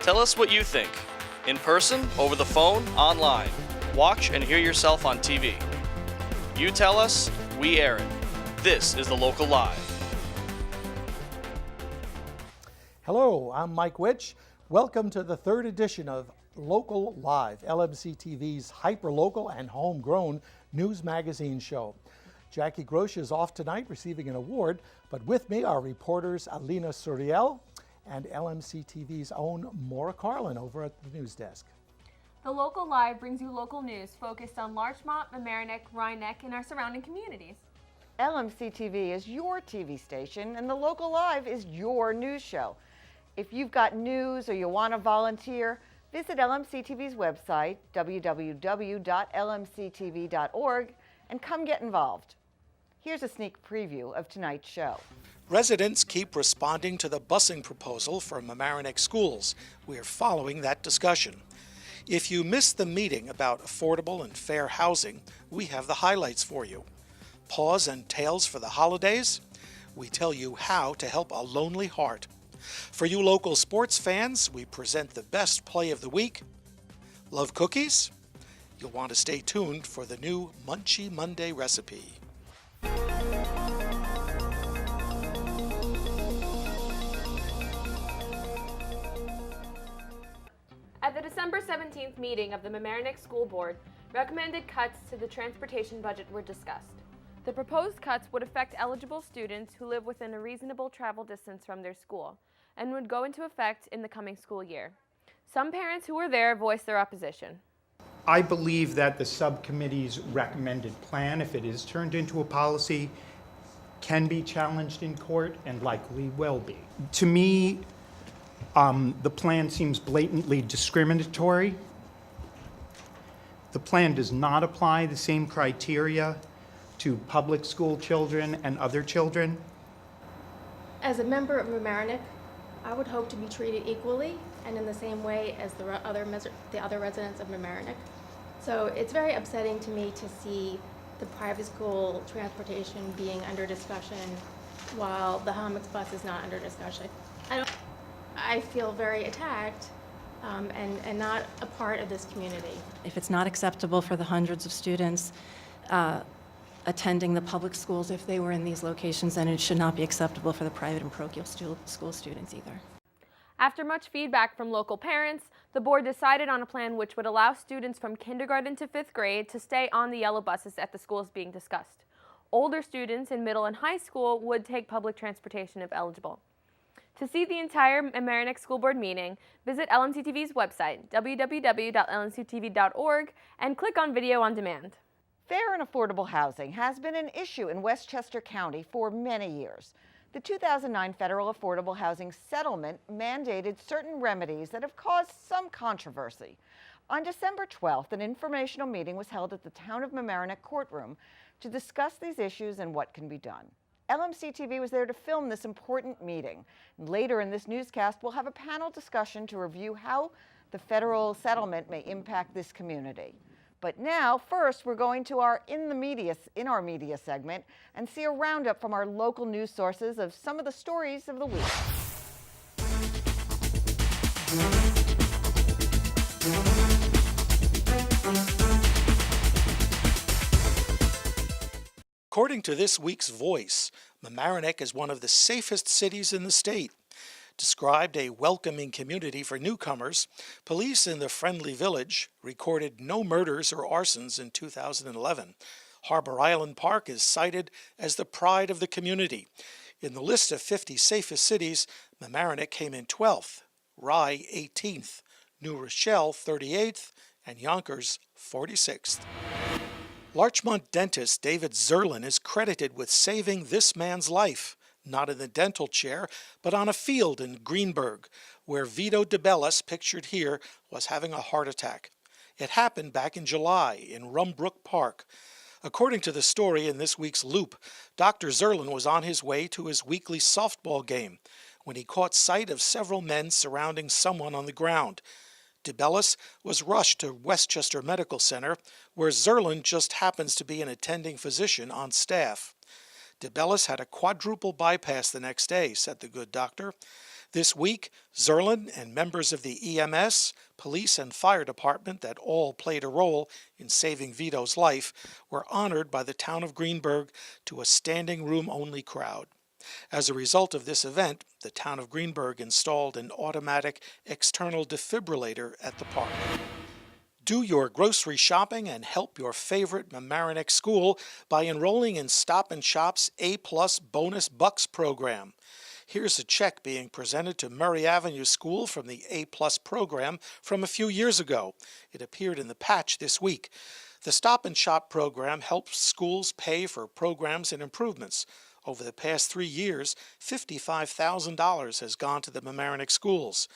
Tell us what you think. In person, over the phone, online. Watch and hear yourself on TV. You tell us, we air it. This is the Local Live. Hello, I'm Mike Witch. Welcome to the third edition of Local Live, LMC-TV's hyper-local and homegrown news magazine show. Jackie Grosh is off tonight receiving an award, but with me are reporters Alina Suriel and LMC-TV's own Maura Carlin over at the news desk. The Local Live brings you local news focused on Larchmont, Mamaroneck, Rhinebeck, and our surrounding communities. LMC-TV is your TV station, and the Local Live is your news show. If you've got news or you want to volunteer, visit LMC-TV's website, www.lmctv.org, and come get involved. Here's a sneak preview of tonight's show. Residents keep responding to the busing proposal for Mamaroneck schools. We are following that discussion. If you missed the meeting about affordable and fair housing, we have the highlights for you. Paws and Tales for the holidays? We tell you how to help a lonely heart. For you local sports fans, we present the best play of the week. Love cookies? You'll want to stay tuned for the new Munchie Monday recipe. At the December 17th meeting of the Mamaroneck School Board, recommended cuts to the transportation budget were discussed. The proposed cuts would affect eligible students who live within a reasonable travel distance from their school and would go into effect in the coming school year. Some parents who were there voiced their opposition. I believe that the subcommittee's recommended plan, if it is turned into a policy, can be challenged in court and likely will be. To me, the plan seems blatantly discriminatory. The plan does not apply the same criteria to public school children and other children. As a member of Mamaroneck, I would hope to be treated equally and in the same way as the other residents of Mamaroneck. So it's very upsetting to me to see the private school transportation being under discussion while the Homix bus is not under discussion. I feel very attacked and not a part of this community. If it's not acceptable for the hundreds of students attending the public schools, if they were in these locations, then it should not be acceptable for the private and parochial school students either. After much feedback from local parents, the board decided on a plan which would allow students from kindergarten to 5th grade to stay on the yellow buses at the schools being discussed. Older students in middle and high school would take public transportation if eligible. To see the entire Mamaroneck School Board meeting, visit LMC-TV's website, www.lmctv.org, and click on Video on Demand. Fair and affordable housing has been an issue in Westchester County for many years. The 2009 Federal Affordable Housing Settlement mandated certain remedies that have caused some controversy. On December 12th, an informational meeting was held at the Town of Mamaroneck courtroom to discuss these issues and what can be done. LMC-TV was there to film this important meeting. Later in this newscast, we'll have a panel discussion to review how the federal settlement may impact this community. But now, first, we're going to our In Our Media segment and see a roundup from our local news sources of some of the stories of the week. According to this week's Voice, Mamaroneck is one of the safest cities in the state. Described a welcoming community for newcomers, police in the friendly village recorded no murders or arsons in 2011. Harbor Island Park is cited as the pride of the community. In the list of 50 safest cities, Mamaroneck came in 12th, Rye 18th, New Rochelle 38th, and Yonkers 46th. Larchmont dentist David Zerlin is credited with saving this man's life, not in the dental chair, but on a field in Greenburgh, where Vito DeBellis, pictured here, was having a heart attack. It happened back in July in Rumbrook Park. According to the story in this week's Loop, Dr. Zerlin was on his way to his weekly softball game when he caught sight of several men surrounding someone on the ground. DeBellis was rushed to Westchester Medical Center, where Zerlin just happens to be an attending physician on staff. DeBellis had a quadruple bypass the next day, said the good doctor. This week, Zerlin and members of the EMS, police, and fire department that all played a role in saving Vito's life were honored by the town of Greenburgh to a standing room only crowd. As a result of this event, the town of Greenburgh installed an automatic external defibrillator at the park. Do your grocery shopping and help your favorite Mamaroneck school by enrolling in Stop & Shop's A-Plus Bonus Bucks program. Here's a check being presented to Murray Avenue School from the A-Plus program from a few years ago. It appeared in the patch this week. The Stop & Shop program helps schools pay for programs and improvements. Over the past 3 years, $55,000 has gone to the Mamaroneck schools.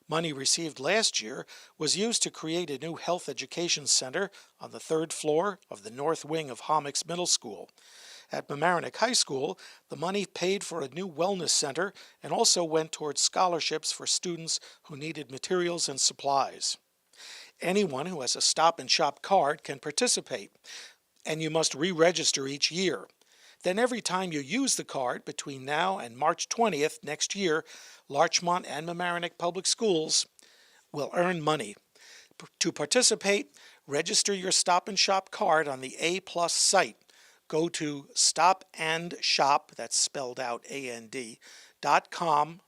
Money received last year was used to create a new health education center on the 3rd floor of the north wing of Hommox Middle School. At Mamaroneck High School, the money paid for a new wellness center and also went towards scholarships for students who needed materials and supplies. Anyone who has a Stop & Shop card can participate, and you must re-register each year. Then every time you use the card between now and March 20th next year, Larchmont and Mamaroneck Public Schools will earn money. To participate, register your Stop & Shop card on the A-Plus site. Go to stopandshop, that's spelled out A-N-D, .com/A+,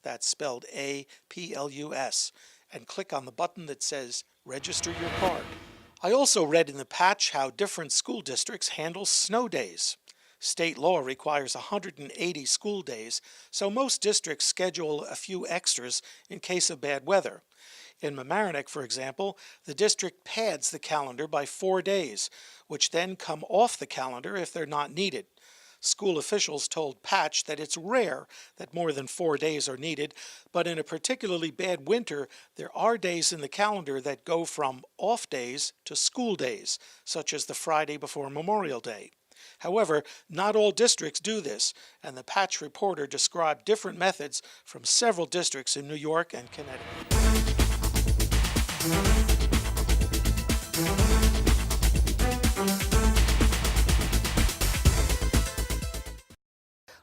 that's spelled A-P-L-U-S, and click on the button that says Register Your Card. I also read in the patch how different school districts handle snow days. State law requires 180 school days, so most districts schedule a few extras in case of bad weather. In Mamaroneck, for example, the district pads the calendar by 4 days, which then come off the calendar if they're not needed. School officials told Patch that it's rare that more than 4 days are needed, but in a particularly bad winter, there are days in the calendar that go from off days to school days, such as the Friday before Memorial Day. However, not all districts do this, and the Patch reporter described different methods from several districts in New York and Connecticut.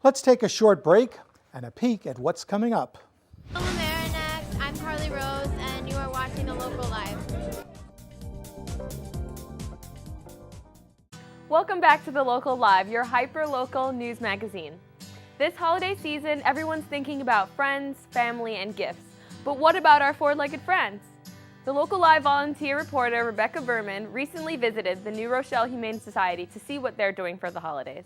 Let's take a short break and a peek at what's coming up. Hello, Mamaroneck. I'm Carly Rose, and you are watching The Local Live. Welcome back to The Local Live, your hyper-local news magazine. This holiday season, everyone's thinking about friends, family, and gifts. But what about our four-legged friends? The Local Live volunteer reporter Rebecca Berman recently visited the New Rochelle Humane Society to see what they're doing for the holidays.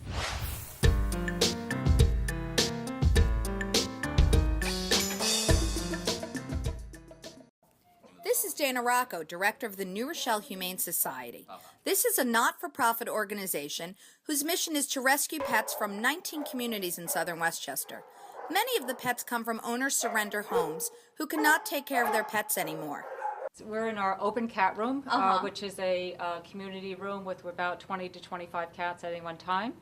This is Dana Rocco, director of the New Rochelle Humane Society. This is a not-for-profit organization whose mission is to rescue pets from 19 communities in southern Westchester. Many of the pets come from owner-surrender homes who cannot take care of their pets anymore. We're in our open cat room, which is a community room with about 20 to 25 cats at any one time.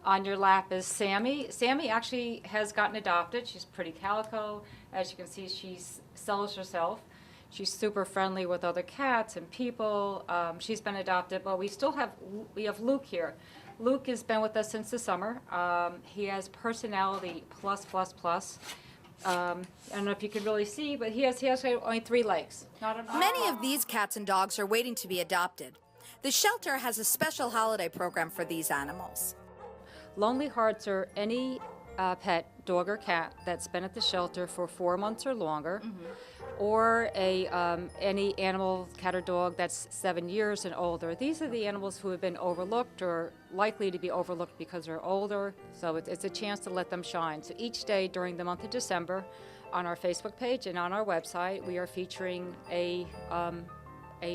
On your lap is Sammy. Sammy actually has gotten adopted. She's pretty calico. As you can see, she sells herself. She's super friendly with other cats and people. She's been adopted, but we have Luke here. Luke has been with us since the summer. He has personality plus. I don't know if you can really see, but he has only 3 legs. Many of these cats and dogs are waiting to be adopted. The shelter has a special holiday program for these animals. Lonely Hearts are any pet, dog or cat, that's been at the shelter for 4 months or longer, or any animal, cat or dog, that's 7 years and older. These are the animals who have been overlooked or likely to be overlooked because they're older, so it's a chance to let them shine. So each day during the month of December, on our Facebook page and on our website, we are featuring a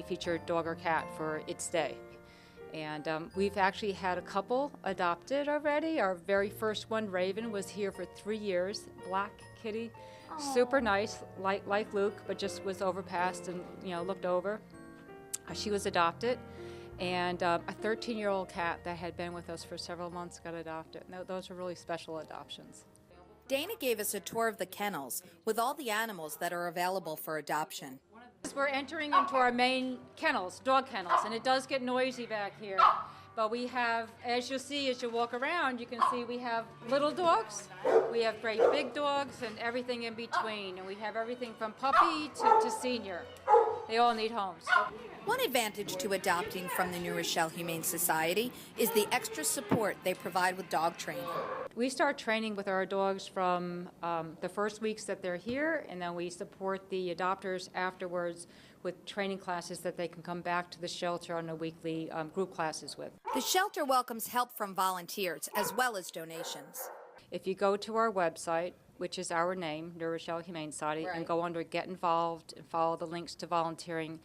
featured dog or cat for its day. And we've actually had a couple adopted already. Our very first one, Raven, was here for 3 years. Black kitty, super nice, like Luke, but just was overpassed and looked over. She was adopted, and a 13-year-old cat that had been with us for several months got adopted. Those are really special adoptions. Dana gave us a tour of the kennels with all the animals that are available for adoption. We're entering into our main kennels, dog kennels, and it does get noisy back here But we have, as you'll see, as you walk around, you can see we have little dogs, we have great big dogs, and everything in between. And we have everything from puppy to senior. They all need homes. One advantage to adopting from the New Rochelle Humane Society is the extra support they provide with dog training. We start training with our dogs from the first weeks that they're here, and then we support the adopters afterwards with training classes that they can come back to the shelter on a weekly group classes with. The shelter welcomes help from volunteers as well as donations. If you go to our website, which is our name, New Rochelle Humane Society, and go under Get Involved and follow the links to volunteering,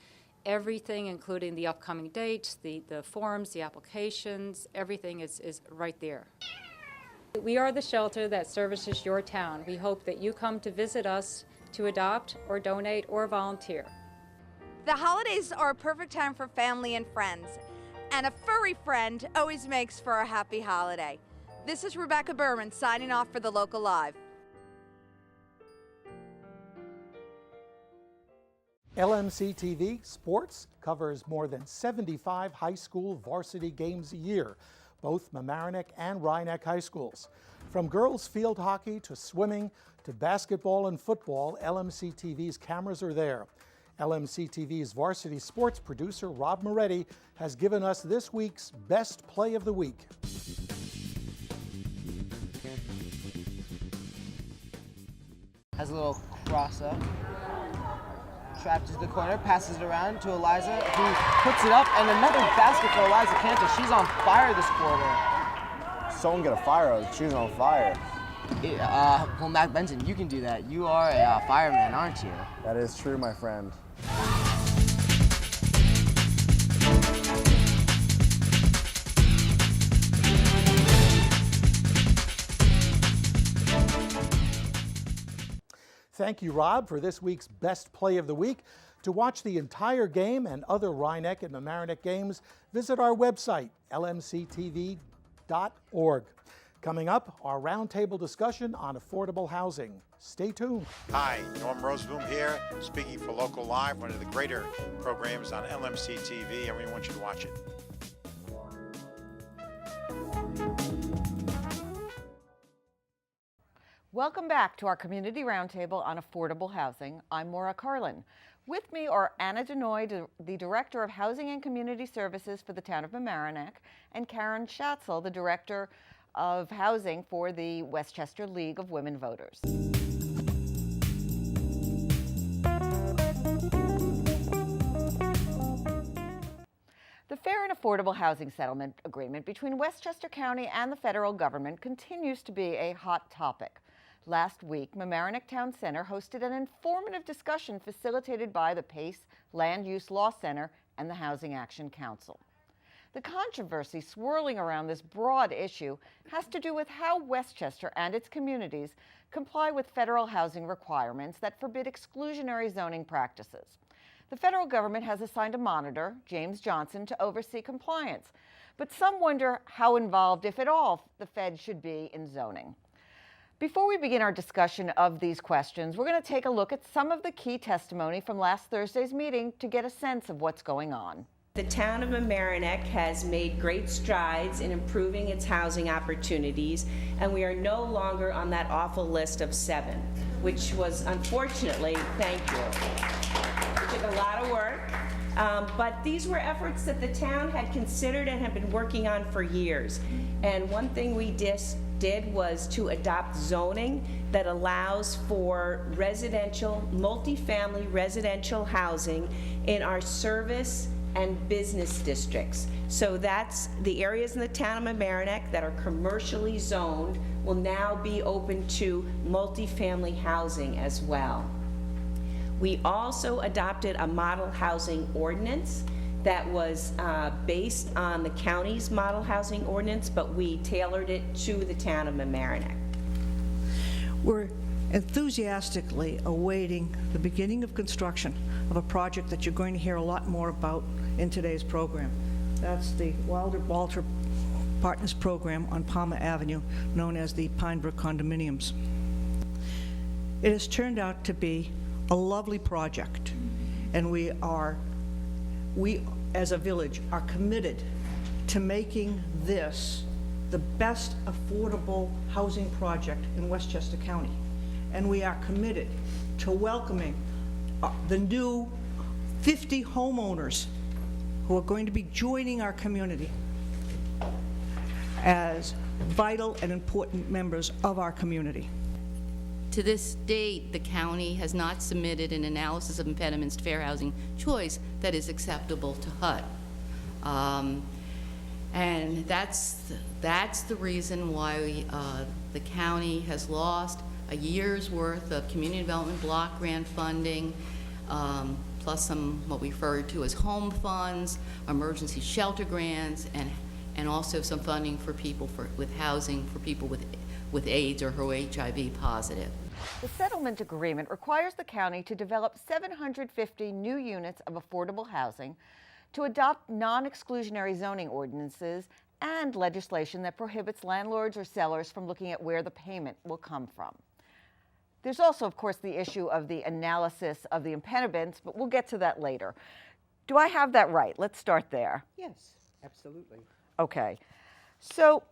everything, including the upcoming dates, the forms, the applications, everything is right there. We are the shelter that services your town. We hope that you come to visit us to adopt or donate or volunteer. The holidays are a perfect time for family and friends, and a furry friend always makes for a happy holiday. This is Rebecca Berman signing off for the Local Live. LMC-TV Sports covers more than 75 high school varsity games a year, both Mamaroneck and Rhinebeck high schools. From girls field hockey to swimming to basketball and football, LMC-TV's cameras are there. LMC-TV's varsity sports producer, Rob Moretti, has given us this week's Best Play of the Week. Has a little cross up. Trapped into the corner, passes it around to Eliza, who puts it up, and another basket for Eliza Cantor. She's on fire this quarter. Someone get a fire hose. She's on fire. Well, Mac Benson, you can do that. You are a fireman, aren't you? That is true, my friend. Thank you, Rob, for this week's Best Play of the Week. To watch the entire game and other Rhinebeck and Mamaroneck games, visit our website, lmctv.org. Coming up, our roundtable discussion on affordable housing. Stay tuned. Hi, Norm Roseboom here, speaking for Local Live, one of the greater programs on LMC-TV. I really want you to watch it. Welcome back to our Community Roundtable on Affordable Housing. I'm Maura Carlin. With me are Anna Denoy, the Director of Housing and Community Services for the town of Mamaroneck, and Karen Schatzel, the Director of Housing for the Westchester League of Women Voters. The Fair and Affordable Housing Settlement Agreement between Westchester County and the federal government continues to be a hot topic. Last week, Mamaroneck Town Center hosted an informative discussion facilitated by the PACE Land Use Law Center and the Housing Action Council. The controversy swirling around this broad issue has to do with how Westchester and its communities comply with federal housing requirements that forbid exclusionary zoning practices. The federal government has assigned a monitor, James Johnson, to oversee compliance, but some wonder how involved, if at all, the Fed should be in zoning. Before we begin our discussion of these questions, we're going to take a look at some of the key testimony from last Thursday's meeting to get a sense of what's going on. The town of Mamaroneck has made great strides in improving its housing opportunities, and we are no longer on that awful list of 7, which was unfortunately, thank you. It took a lot of work, but these were efforts that the town had considered and had been working on for years. And one thing we did was to adopt zoning that allows for residential, multifamily residential housing in our service and business districts. So that's the areas in the town of Mamaroneck that are commercially zoned will now be open to multifamily housing as well. We also adopted a model housing ordinance that was based on the county's model housing ordinance, but we tailored it to the town of Mamaroneck. We're enthusiastically awaiting the beginning of construction of a project that you're going to hear a lot more about in today's program. That's the Wilder-Walter Partners program on Palmer Avenue, known as the Pinebrook Condominiums. It has turned out to be a lovely project, and we as a village are committed to making this the best affordable housing project in Westchester County. And we are committed to welcoming the new 50 homeowners who are going to be joining our community as vital and important members of our community. To this date, the county has not submitted an analysis of impediments to fair housing choice that is acceptable to HUD. And that's the reason why the county has lost a year's worth of community development block grant funding, plus some what we refer to as home funds, emergency shelter grants, and also some funding for people with housing for people with AIDS or who are HIV positive. The settlement agreement requires the county to develop 750 new units of affordable housing, to adopt non-exclusionary zoning ordinances, and legislation that prohibits landlords or sellers from looking at where the payment will come from. There's also, of course, the issue of the analysis of the impediments, but we'll get to that later. Do I have that right? Let's start there. Yes, absolutely. Okay. So,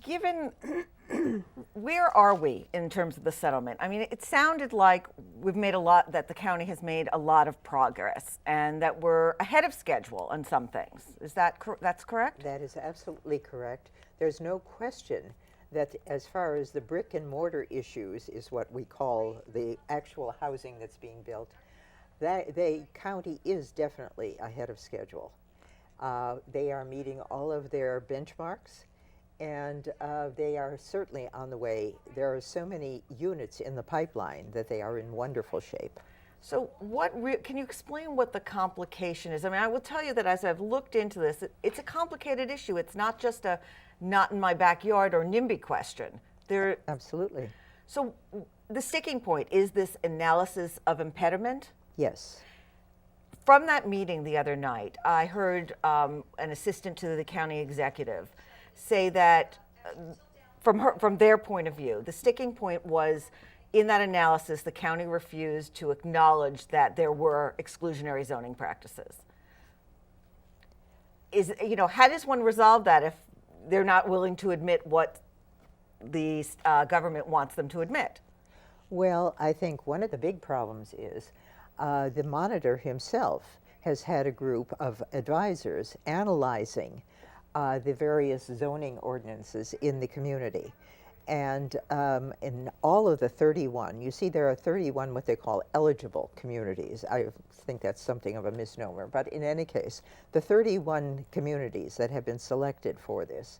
given where are we in terms of the settlement? I mean, it sounded like we've made that the county has made a lot of progress and that we're ahead of schedule on some things. Is that that's correct? That is absolutely correct. There's no question that as far as the brick and mortar issues is what we call the actual housing that's being built, that the county is definitely ahead of schedule. They are meeting all of their benchmarks, and they are certainly on the way. There are so many units in the pipeline that they are in wonderful shape. So can you explain what the complication is? I mean, I will tell you that as I've looked into this, it's a complicated issue. It's not just a not in my backyard or NIMBY question. Absolutely. So the sticking point is this analysis of impediment? Yes. From that meeting the other night, I heard an assistant to the county executive say that from their point of view, the sticking point was in that analysis, the county refused to acknowledge that there were exclusionary zoning practices. How does one resolve that if they're not willing to admit what the government wants them to admit? Well, I think one of the big problems is the monitor himself has had a group of advisors analyzing the various zoning ordinances in the community. And in all of the 31, you see there are 31 what they call eligible communities. I think that's something of a misnomer, but in any case, the 31 communities that have been selected for this,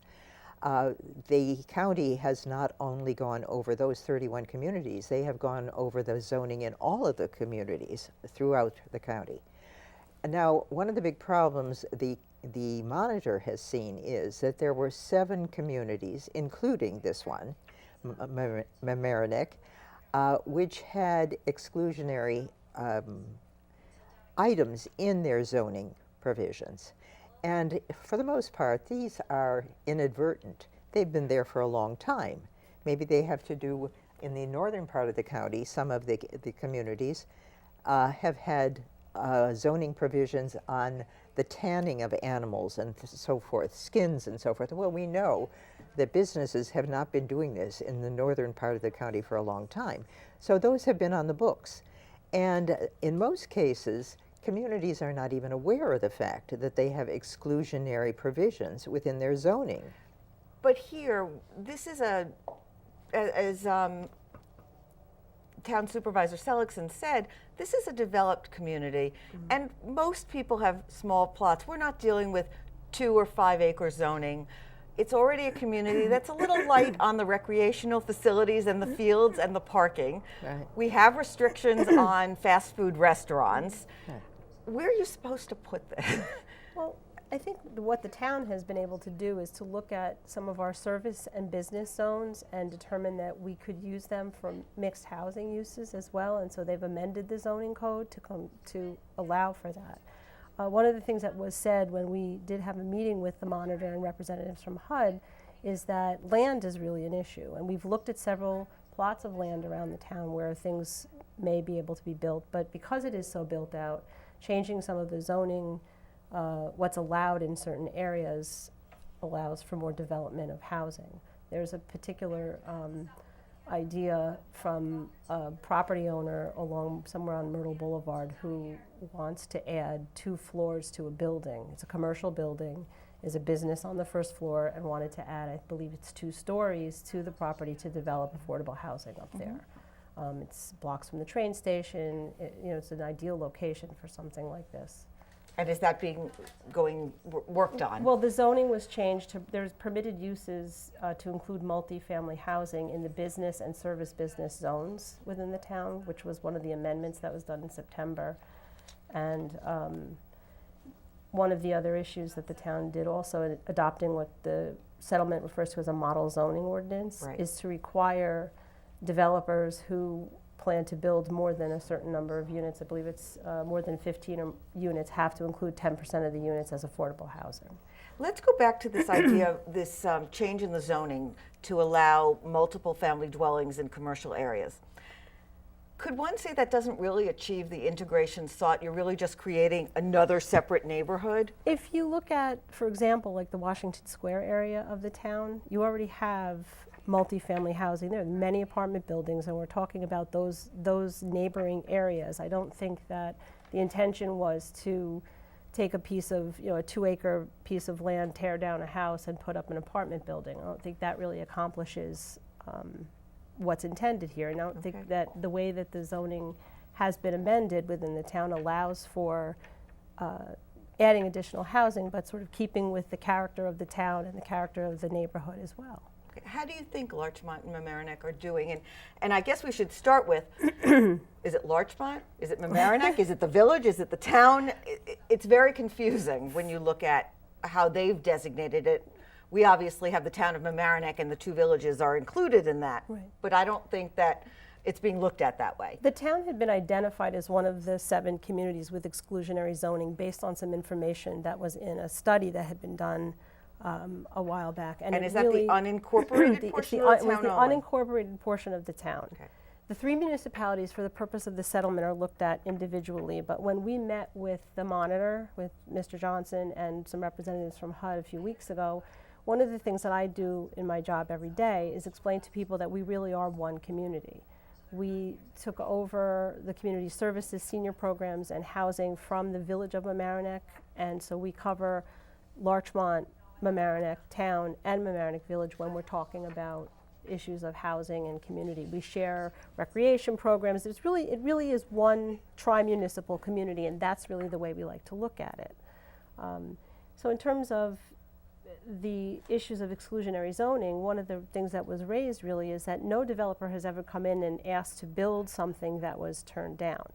the county has not only gone over those 31 communities, they have gone over the zoning in all of the communities throughout the county. Now, one of the big problems the monitor has seen is that there were 7 communities, including this one, Mamaroneck, which had exclusionary items in their zoning provisions. And for the most part, these are inadvertent. They've been there for a long time. Maybe they have to do, in the northern part of the county, some of the communities have had zoning provisions on the tanning of animals and so forth, skins and so forth. Well, we know that businesses have not been doing this in the northern part of the county for a long time. So those have been on the books. And in most cases, communities are not even aware of the fact that they have exclusionary provisions within their zoning. But here, this is as Town Supervisor Seligson said, this is a developed community, and most people have small plots. We're not dealing with 2 or 5 acre zoning. It's already a community that's a little light on the recreational facilities and the fields and the parking. Right. We have restrictions on fast food restaurants. Right. Where are you supposed to put this? Well, I think what the town has been able to do is to look at some of our service and business zones and determine that we could use them for mixed housing uses as well, and so they've amended the zoning code to allow for that. One of the things that was said when we did have a meeting with the monitor and representatives from HUD is that land is really an issue, and we've looked at several plots of land around the town where things may be able to be built, but because it is so built out, changing some of the zoning what's allowed in certain areas allows for more development of housing. There's a particular idea from a property owner along somewhere on Myrtle Boulevard who wants to add 2 floors to a building. It's a commercial building, is a business on the first floor, and wanted to add, I believe it's 2 stories to the property to develop affordable housing up there. It's blocks from the train station. It's an ideal location for something like this. And is that worked on? Well, the zoning was changed to, there's permitted uses to include multifamily housing in the business and service business zones within the town, which was one of the amendments that was done in September. And one of the other issues that the town did also in adopting what the settlement refers to as a model zoning ordinance is to require developers who plan to build more than a certain number of units, I believe it's more than 15 units, have to include 10% of the units as affordable housing. Let's go back to this idea, this change in the zoning to allow multiple family dwellings in commercial areas. Could one say that doesn't really achieve the integration sought? You're really just creating another separate neighborhood? If you look at, for example, like the Washington Square area of the town, you already have multifamily housing. There are many apartment buildings, and we're talking about those neighboring areas. I don't think that the intention was to take a piece of, a 2-acre piece of land, tear down a house, and put up an apartment building. I don't think that really accomplishes what's intended here. And I don't think that the way that the zoning has been amended within the town allows for adding additional housing, but sort of keeping with the character of the town and the character of the neighborhood as well. How do you think Larchmont and Mamaroneck are doing? And I guess we should start with, is it Larchmont? Is it Mamaroneck? Is it the village? Is it the town? It's very confusing when you look at how they've designated it. We obviously have the town of Mamaroneck, and the 2 villages are included in that. Right. But I don't think that it's being looked at that way. The town had been identified as one of the 7 communities with exclusionary zoning based on some information that was in a study that had been done a while back. And is that the unincorporated portion of the town? It was the unincorporated portion of the town. Okay. The 3 municipalities, for the purpose of the settlement, are looked at individually, but when we met with the monitor, with Mr. Johnson and some representatives from HUD a few weeks ago, one of the things that I do in my job every day is explain to people that we really are one community. We took over the community services, senior programs, and housing from the village of Mamaroneck, and so we cover Larchmont, Mamaroneck Town, and Mamaroneck Village when we're talking about issues of housing and community. We share recreation programs. It really is one tri-municipal community, and that's really the way we like to look at it. So in terms of the issues of exclusionary zoning, one of the things that was raised really is that no developer has ever come in and asked to build something that was turned down.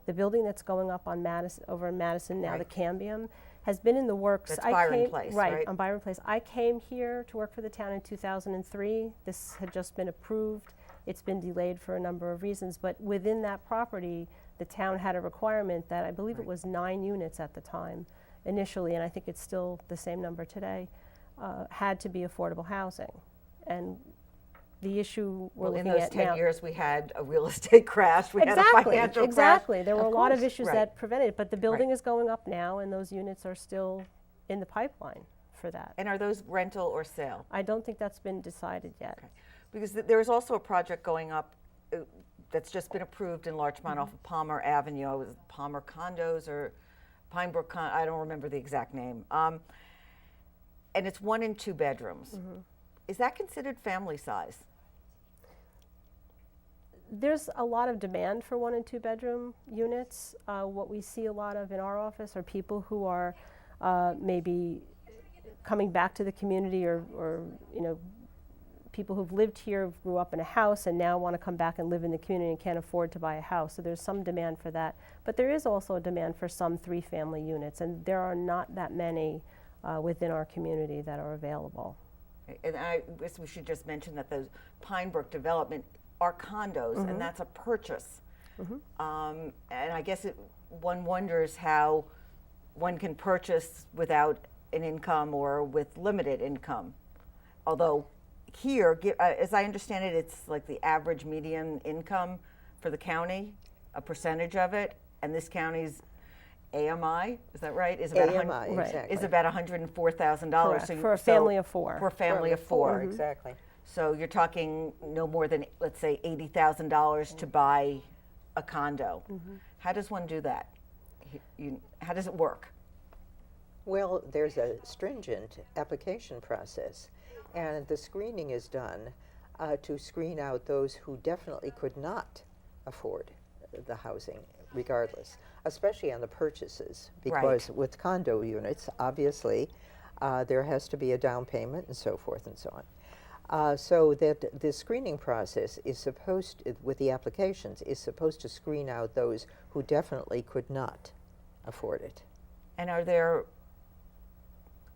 The building that's going up on Madison, over in Madison now, the Cambium, has been in the works. That's Byron Place, right? On Byron Place. I came here to work for the town in 2003. This had just been approved. It's been delayed for a number of reasons, but within that property, the town had a requirement that I believe it was 9 units at the time initially, and I think it's still the same number today, had to be affordable housing. And the issue we're looking at now. In those 10 years, we had a real estate crash. We had a financial crash. Exactly. There were a lot of issues that prevented it, but the building is going up now, and those units are still in the pipeline for that. And are those rental or sale? I don't think that's been decided yet. Okay. Because there is also a project going up that's just been approved in Larchmont off of Palmer Avenue. It was Palmer Condos or Pinebrook I don't remember the exact name. And it's 1 and 2 bedrooms. Is that considered family size? There's a lot of demand for 1 and 2 bedroom units. What we see a lot of in our office are people who are maybe coming back to the community, or people who've lived here, grew up in a house, and now want to come back and live in the community and can't afford to buy a house. So there's some demand for that. But there is also a demand for some 3-family units, and there are not that many within our community that are available. And I guess we should just mention that those Pinebrook development are condos, and that's a purchase. And I guess one wonders how one can purchase without an income or with limited income. Although here, as I understand it, it's like the average median income for the county, a percentage of it, and this county's AMI, is that right? Is about AMI, exactly. Is about $104,000. Correct, for a family of four. For a family of four. Exactly. So you're talking no more than, let's say, $80,000 to buy a condo. How does one do that? How does it work? Well, there's a stringent application process, and the screening is done to screen out those who definitely could not afford the housing, regardless, especially on the purchases, because with condo units, obviously, there has to be a down payment and so forth and so on. So that the screening process is supposed, with the applications, is supposed to screen out those who definitely could not afford it. And are there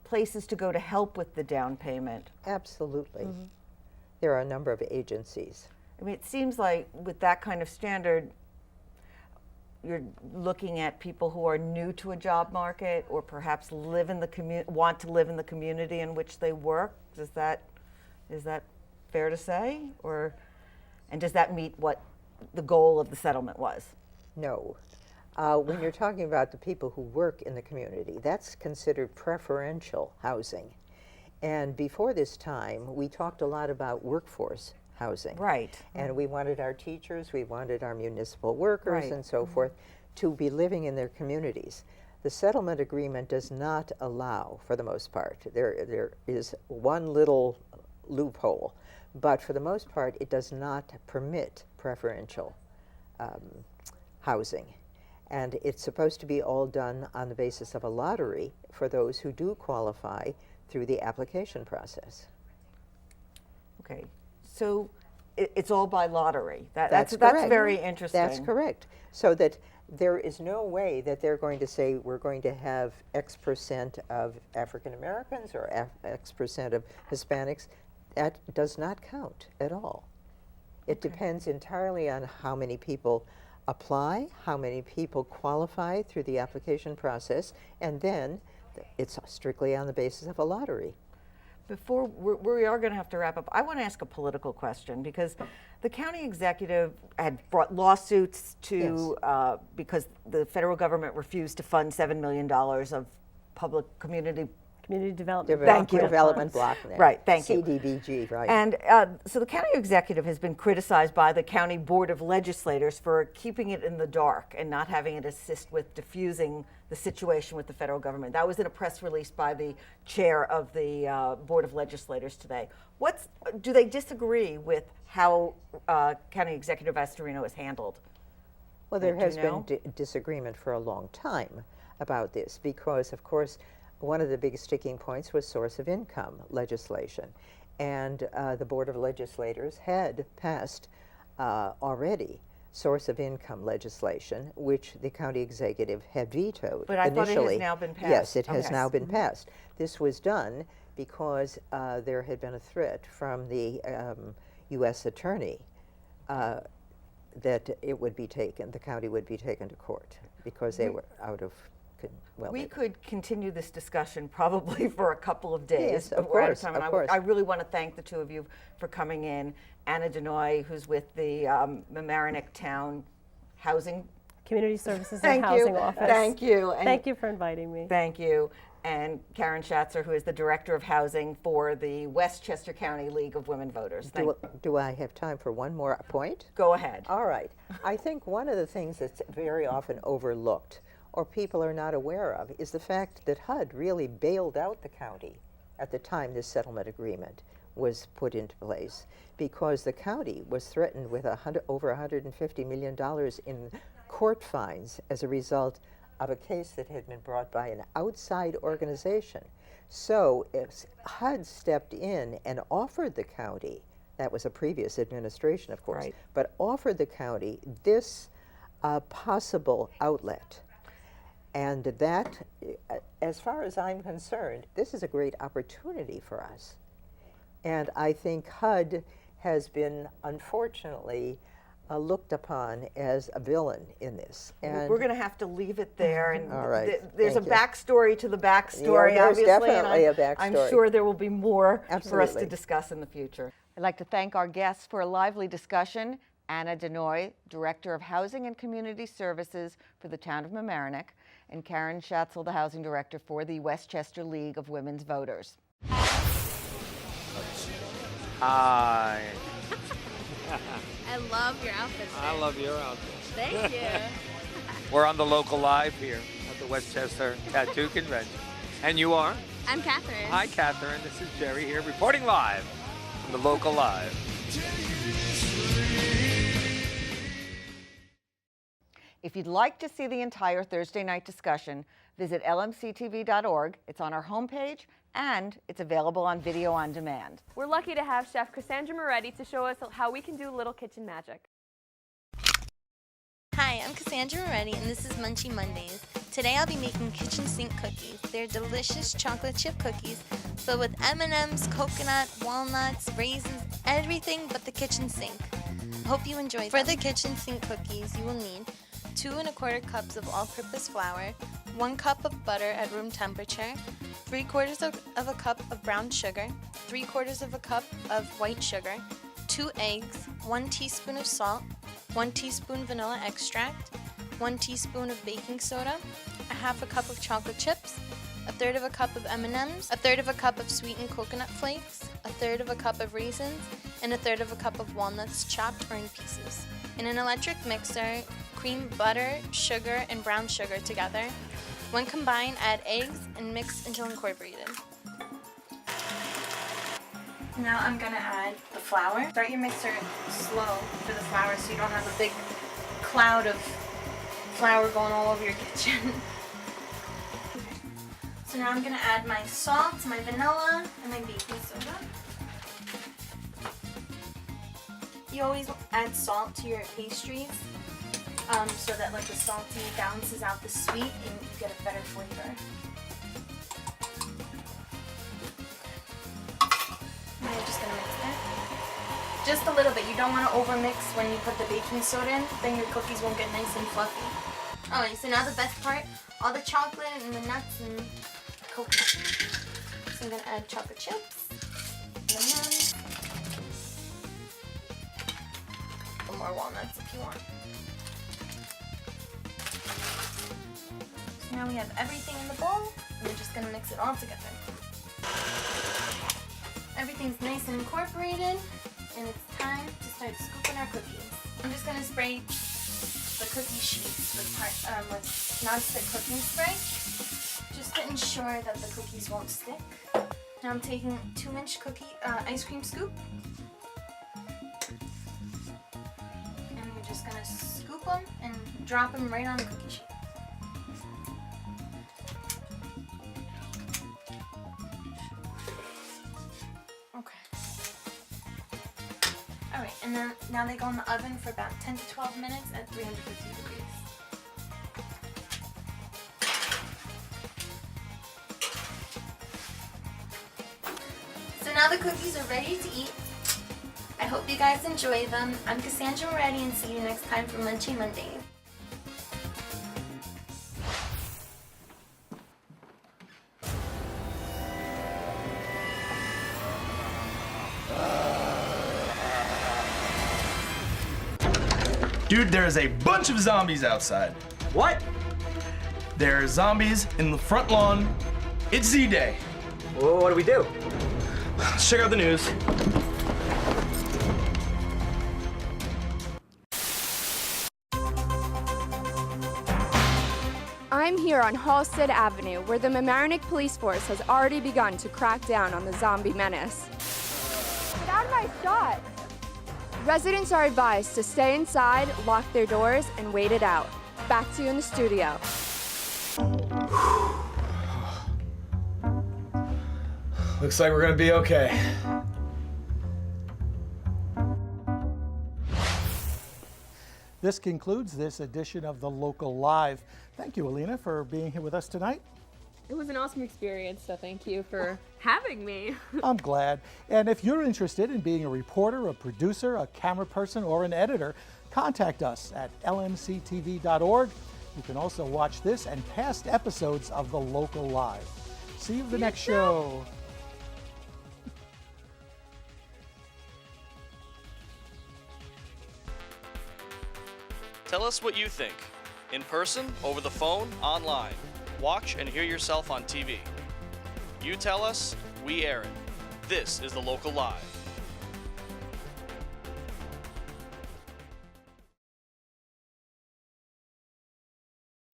places to go to help with the down payment? Absolutely. There are a number of agencies. I mean, it seems like with that kind of standard, you're looking at people who are new to a job market or perhaps live in the want to live in the community in which they work. Is that fair to say? And does that meet what the goal of the settlement was? No. When you're talking about the people who work in the community, that's considered preferential housing. And before this time, we talked a lot about workforce housing. Right. And we wanted our teachers, we wanted our municipal workers and so forth to be living in their communities. The settlement agreement does not allow, for the most part, there is one little loophole, but for the most part, it does not permit preferential housing. And it's supposed to be all done on the basis of a lottery for those who do qualify through the application process. Okay, so it's all by lottery. That's very interesting. That's correct. So that there is no way that they're going to say we're going to have X percent of African Americans or X percent of Hispanics. That does not count at all. It depends entirely on how many people apply, how many people qualify through the application process, and then it's strictly on the basis of a lottery. Before we are going to have to wrap up, I want to ask a political question because the county executive had brought lawsuits to because the federal government refused to fund $7 million of public community development. Thank you. Development block grant. Right, thank you. CDBG, right. And so the county executive has been criticized by the county board of legislators for keeping it in the dark and not having it assist with diffusing the situation with the federal government. That was in a press release by the chair of the board of legislators today. Do they disagree with how County Executive Astorino is handled? Well, there has been disagreement for a long time about this because, of course, one of the big sticking points was source of income legislation. And the Board of Legislators had passed already source of income legislation, which the county executive had vetoed But I initially. thought it has now been passed. Yes, it has now been passed. This was done because there had been a threat from the U.S. attorney that it would be taken, the county would be taken to court because they were out of we could continue this discussion probably for a couple of days. Yes, of we're out course, of time. of course. I really want to thank the two of you for coming in. Anna Denoy, who's with the Mamaroneck Town Housing Community Services and Housing Office. Thank you. And thank you for inviting me. Thank you. And Karen Schatzer, who is the Director of Housing for the Westchester County League of Women Voters. Do I have time for one more point? Go ahead. All right. I think one of the things that's very often overlooked or people are not aware of is the fact that HUD really bailed out the county at the time this settlement agreement was put into place because the county was threatened with over $150 million in court fines as a result of a case that had been brought by an outside organization. So if HUD stepped in and offered the county, that was a previous administration of course, but offered the county this possible outlet. And that, as far as I'm concerned, this is a great opportunity for us. And I think HUD has been, unfortunately, looked upon as a villain in this. And we're going to have to leave it there. And all right. There's a backstory to the backstory, there's obviously. Definitely and a backstory. I'm sure there will be more Absolutely. for us to discuss in the future. I'd like to thank our guests for a lively discussion. Anna Denoy, Director of Housing and Community Services for the town of Mamaroneck, and Karen Schatzel, the Housing Director for the Westchester League of Women's Voters. Hi. I love your outfit. I love your outfit. Thank you. We're on the local live here at the Westchester Tattoo Convention. And you are? I'm Catherine. Hi, Catherine. This is Jerry here reporting live from the local live. If you'd like to see the entire Thursday night discussion, visit LMC-TV.org. It's on our homepage, and it's available on video on demand. We're lucky to have Chef Cassandra Moretti to show us how we can do little kitchen magic. Hi, I'm Cassandra Moretti, and this is Munchie Mondays. Today I'll be making kitchen sink cookies. They're delicious chocolate chip cookies filled with M&Ms, coconut, walnuts, raisins, everything but the kitchen sink. Hope you enjoy them. For the kitchen sink cookies, you will need 2 1/4 cups of all-purpose flour, 1 cup of butter at room temperature, 3/4 of a cup of brown sugar, 3/4 of a cup of white sugar, 2 eggs, 1 teaspoon of salt, 1 teaspoon vanilla extract, 1 teaspoon of baking soda, 1/2 cup of chocolate chips, 1/3 of a cup of M&Ms, 1/3 of a cup of sweetened coconut flakes, 1/3 of a cup of raisins, and 1/3 of a cup of walnuts chopped or in pieces. In an electric mixer, cream butter, sugar, and brown sugar together. When combined, add eggs and mix until incorporated. Now I'm gonna add the flour. Start your mixer slow for the flour so you don't have a big cloud of flour going all over your kitchen. So now I'm gonna add my salt, my vanilla, and my baking soda. You always add salt to your pastries so that like the salty balances out the sweet and you get a better flavor. Now you're just gonna mix it. Just a little bit. You don't want to overmix when you put the baking soda in, then your cookies won't get nice and fluffy. Alright, so now the best part, all the chocolate and the nuts and coconut. So I'm gonna add chocolate chips, lemon, more walnuts if you want. So now we have everything in the bowl, and we're just gonna mix it all together. Everything's nice and incorporated, and it's time to start scooping our cookies. I'm just gonna spray the cookie sheets with non-stick cooking spray, just to ensure that the cookies won't stick. Now I'm taking 2-inch cookie ice cream scoop. Just gonna scoop them and drop them right on the cookie sheet. Okay. Alright, and then now they go in the oven for about 10 to 12 minutes at 350 degrees. So now the cookies are ready to eat. I hope you guys enjoy them. I'm Cassandra Moretti, and see you next time for Munchie Mondays. Dude, there is a bunch of zombies outside. What? There are zombies in the front lawn. It's Z-Day. Well, what do we do? Let's check out the news. I'm here on Halstead Avenue, where the Mamaroneck Police Force has already begun to crack down on the zombie menace. Get out of my shot! Residents are advised to stay inside, lock their doors, and wait it out. Back to you in the studio. Looks like we're gonna be okay. This concludes this edition of The Local Live. Thank you, Alina, for being here with us tonight. It was an awesome experience, so thank you for having me. I'm glad. And if you're interested in being a reporter, a producer, a camera person, or an editor, contact us at lmctv.org. You can also watch this and past episodes of The Local Live. See you at the next show. Tell us what you think. In person, over the phone, online. Watch and hear yourself on TV. You tell us, we air it. This is The Local Live.